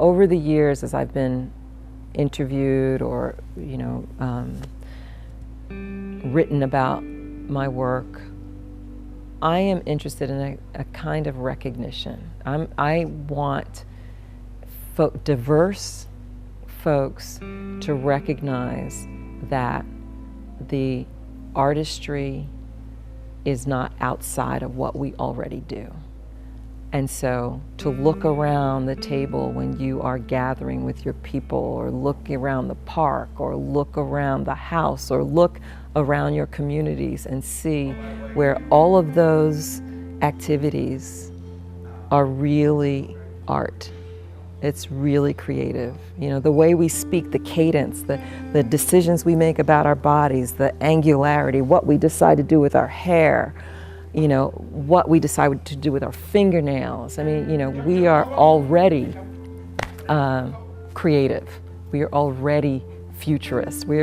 over the years, as I've been interviewed or, written about my work, I am interested in a kind of recognition. I want diverse folks to recognize that the artistry is not outside of what we already do. And so to look around the table when you are gathering with your people, or look around the park, or look around the house, or look around your communities and see where all of those activities are really art. It's really creative. The way we speak, the cadence, the decisions we make about our bodies, the angularity, what we decide to do with our hair, what we decide to do with our fingernails. I mean, we are already creative. We are already futurist. We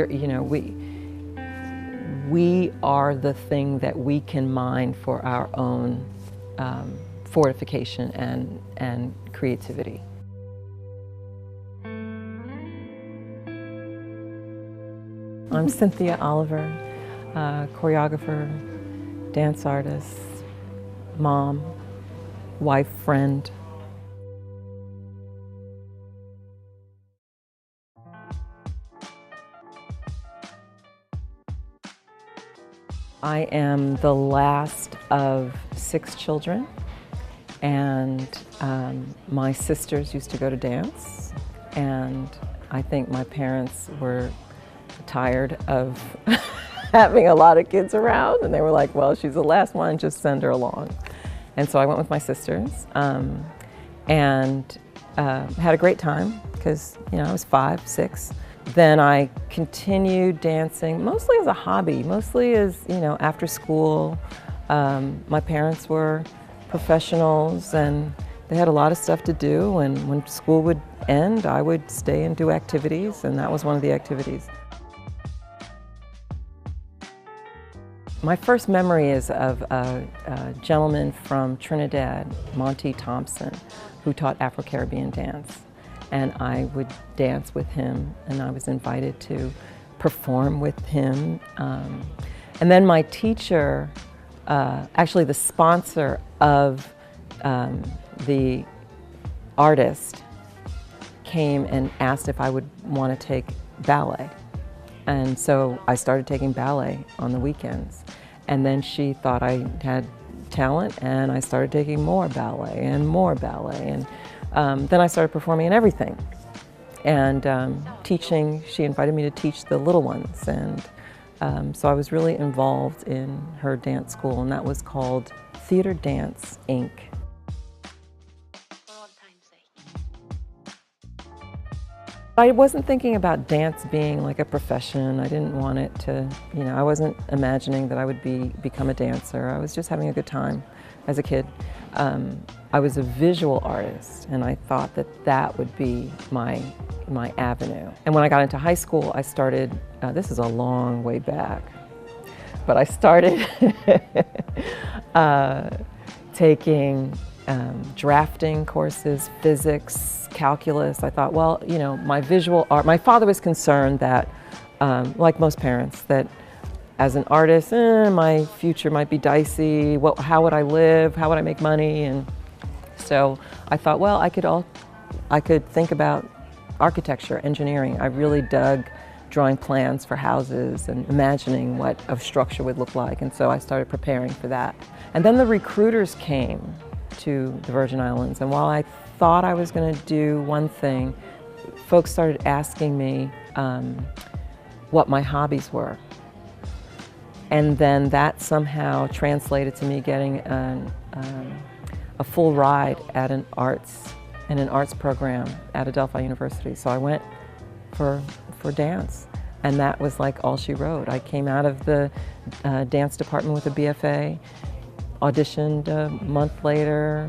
are the thing that we can mine for our own fortification and creativity. I'm Cynthia Oliver, choreographer, dance artist, mom, wife, friend. I am the last of 6 children, and my sisters used to go to dance, and I think my parents were tired of having a lot of kids around, and they were like, well, she's the last one, just send her along. And so I went with my sisters and had a great time because, I was 5, 6. Then I continued dancing, mostly as a hobby, mostly as, after school. My parents were professionals and they had a lot of stuff to do, and when school would end, I would stay and do activities, and that was one of the activities. My first memory is of a gentleman from Trinidad, Monty Thompson, who taught Afro-Caribbean dance. And I would dance with him, and I was invited to perform with him. And then my teacher, actually the sponsor of the artist, came and asked if I would want to take ballet. And so I started taking ballet on the weekends. And then she thought I had talent, and I started taking more ballet and more ballet. And then I started performing in everything. And teaching, she invited me to teach the little ones. And so I was really involved in her dance school, and that was called Theater Dance, Inc. I wasn't thinking about dance being like a profession. I didn't want it to, I wasn't imagining that I would become a dancer. I was just having a good time as a kid. I was a visual artist, and I thought that would be my avenue. And when I got into high school, I started, this is a long way back, but I started taking drafting courses, physics, calculus. I thought, well, my visual art, my father was concerned that, like most parents, that as an artist, my future might be dicey. How would I live? How would I make money? And so I thought, well, I could think about architecture, engineering. I really dug drawing plans for houses and imagining what a structure would look like. And so I started preparing for that. And then the recruiters came to the Virgin Islands, and while I thought I was going to do one thing, folks started asking me what my hobbies were. And then that somehow translated to me getting a full ride at in an arts program at Adelphi University. So I went for dance, and that was like all she wrote. I came out of the dance department with a BFA, auditioned a month later,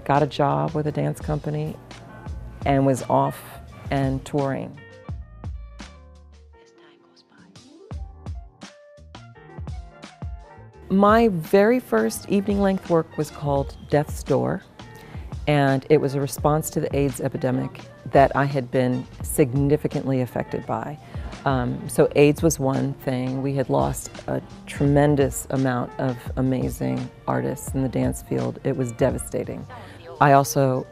got a job with a dance company, and was off and touring. My very first evening length work was called Death's Door, And it was a response to the AIDS epidemic that I had been significantly affected by. So AIDS was one thing. We had lost a tremendous amount of amazing artists in the dance field. It was devastating. I also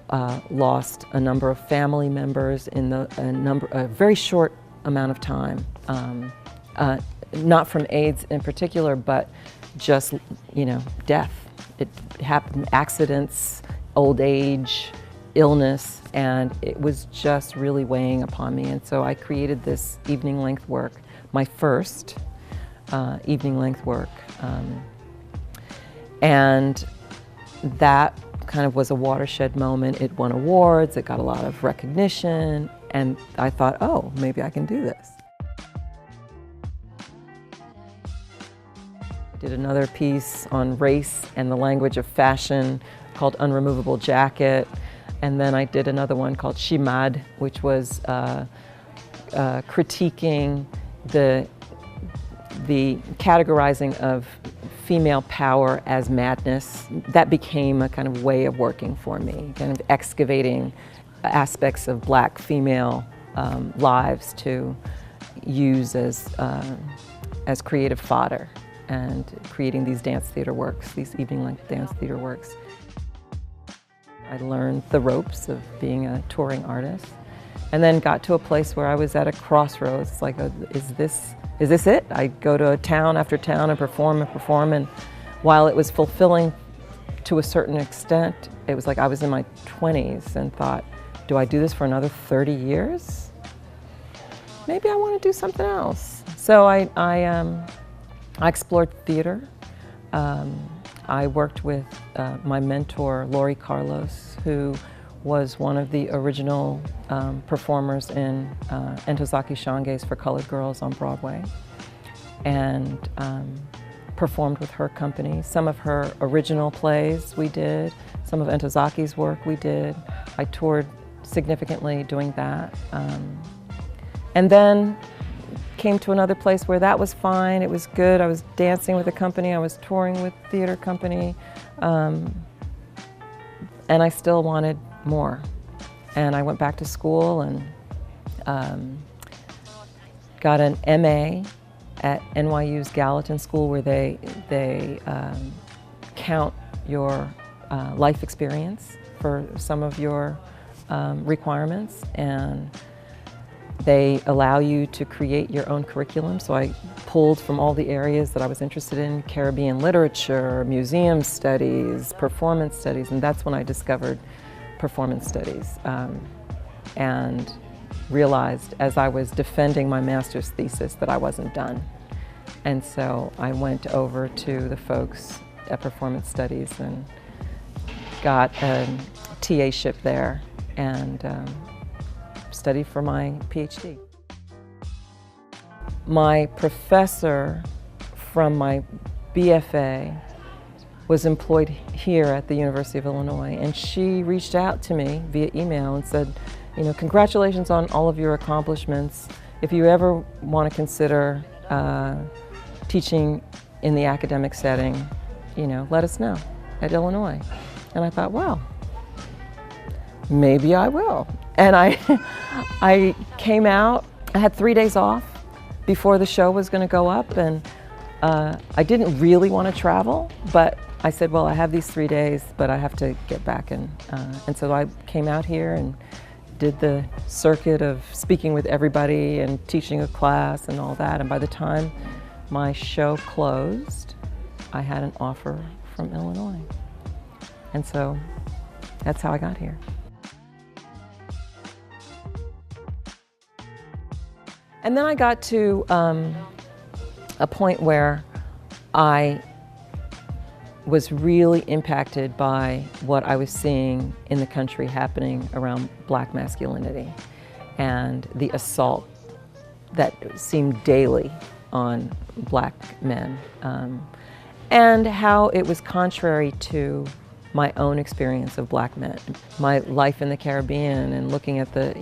lost a number of family members in a very short amount of time. Not from AIDS in particular, but just, death. It happened, accidents, old age, illness, and it was just really weighing upon me. And so I created this evening length work, my first evening length work. And that kind of was a watershed moment. It won awards, it got a lot of recognition, and I thought, oh, maybe I can do this. I did another piece on race and the language of fashion called Unremovable Jacket. And then I did another one called Shimad, which was critiquing the categorizing of female power as madness. That became a kind of way of working for me, kind of excavating aspects of Black female lives to use as creative fodder, and creating these dance theater works, these evening-length dance theater works. I learned the ropes of being a touring artist, and then got to a place where I was at a crossroads. Like, is this it? I go to town after town and perform, and while it was fulfilling to a certain extent, it was like I was in my 20s and thought, do I do this for another 30 years? Maybe I want to do something else. So I explored theater. I worked with my mentor, Laurie Carlos, who was one of the original performers in Entozaki Shange's For Colored Girls on Broadway, and performed with her company. Some of her original plays we did, some of Entozaki's work we did. I toured significantly doing that. And then came to another place where that was fine, it was good. I was dancing with a company, I was touring with theater company, and I still wanted more. And I went back to school and got an MA at NYU's Gallatin School, where they count your life experience for some of your requirements, and they allow you to create your own curriculum. So I pulled from all the areas that I was interested in: Caribbean literature, museum studies, performance studies, and that's when I discovered performance studies, and realized as I was defending my master's thesis that I wasn't done. And so I went over to the folks at performance studies and got a TA-ship there, and studied for my PhD. My professor from my BFA was employed here at the University of Illinois, and she reached out to me via email and said, congratulations on all of your accomplishments. If you ever want to consider teaching in the academic setting, let us know at Illinois. And I thought, well, maybe I will. And I came out, I had 3 days off before the show was going to go up, and I didn't really want to travel, but I said, well, I have these 3 days, but I have to get back. And so I came out here and did the circuit of speaking with everybody and teaching a class and all that. And by the time my show closed, I had an offer from Illinois. And so that's how I got here. And then I got to a point where I was really impacted by what I was seeing in the country happening around Black masculinity and the assault that seemed daily on Black men, and how it was contrary to my own experience of Black men. My life in the Caribbean and looking at the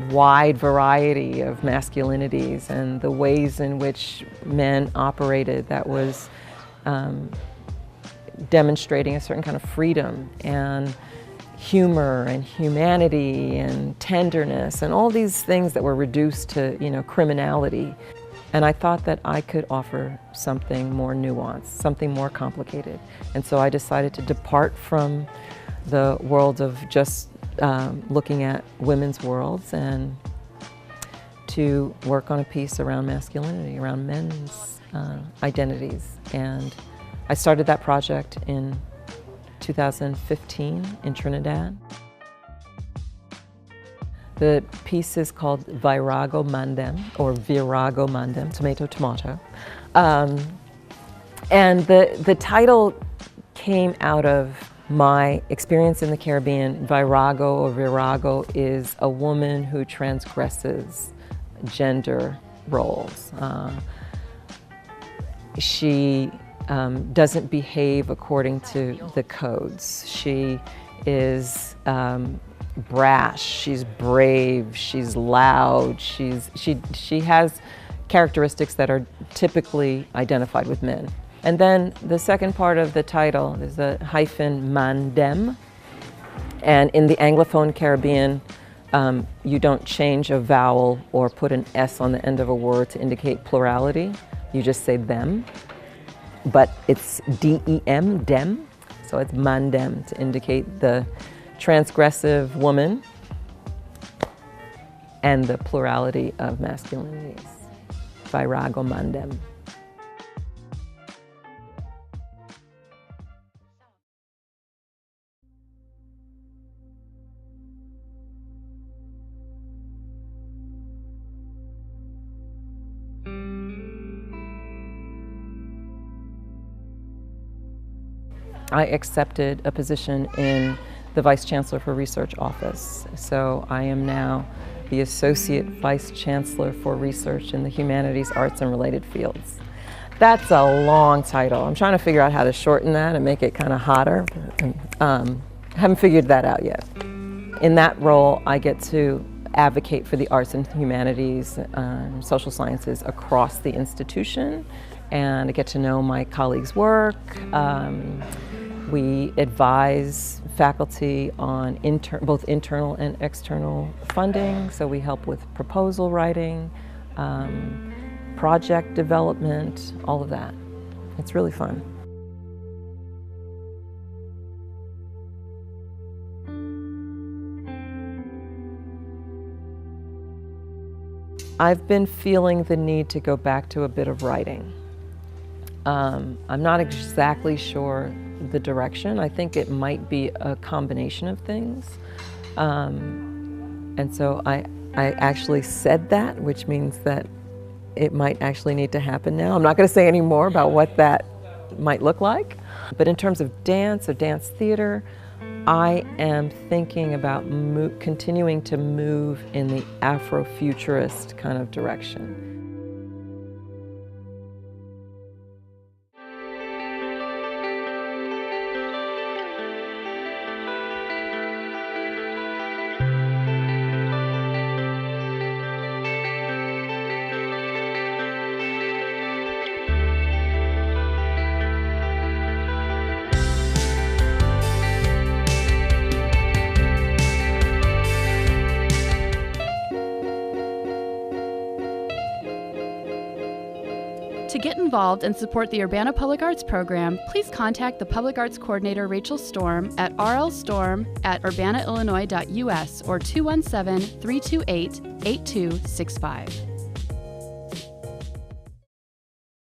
wide variety of masculinities and the ways in which men operated that was demonstrating a certain kind of freedom and humor and humanity and tenderness and all these things that were reduced to, criminality. And I thought that I could offer something more nuanced, something more complicated. And so I decided to depart from the world of just looking at women's worlds and to work on a piece around masculinity, around men's identities. And I started that project in 2015 in Trinidad. The piece is called Virago Mandem, or Virago Mandem, tomato. And the title came out of my experience in the Caribbean. Virago or Virago is a woman who transgresses gender roles. She doesn't behave according to the codes. She is brash, she's brave, she's loud, she has characteristics that are typically identified with men. And then the second part of the title is the hyphen mandem. And in the Anglophone Caribbean, you don't change a vowel or put an S on the end of a word to indicate plurality. You just say them. But it's D-E-M, dem. So it's mandem to indicate the transgressive woman and the plurality of masculinities. Virago mandem. I accepted a position in the Vice Chancellor for Research Office. So I am now the Associate Vice Chancellor for Research in the Humanities, Arts, and Related Fields. That's a long title. I'm trying to figure out how to shorten that and make it kind of hotter. Haven't figured that out yet. In that role, I get to advocate for the arts and humanities, social sciences across the institution, and I get to know my colleagues' work. We advise faculty on both internal and external funding, so we help with proposal writing, project development, all of that. It's really fun. I've been feeling the need to go back to a bit of writing. I'm not exactly sure the direction. I think it might be a combination of things. And so I actually said that, which means that it might actually need to happen now. I'm not going to say any more about what that might look like. But in terms of dance or dance theater, I am thinking about continuing to move in the Afrofuturist kind of direction. To get involved and support the Urbana Public Arts program, please contact the Public Arts Coordinator Rachel Storm at rlstorm@urbanaillinois.us or 217-328-8265.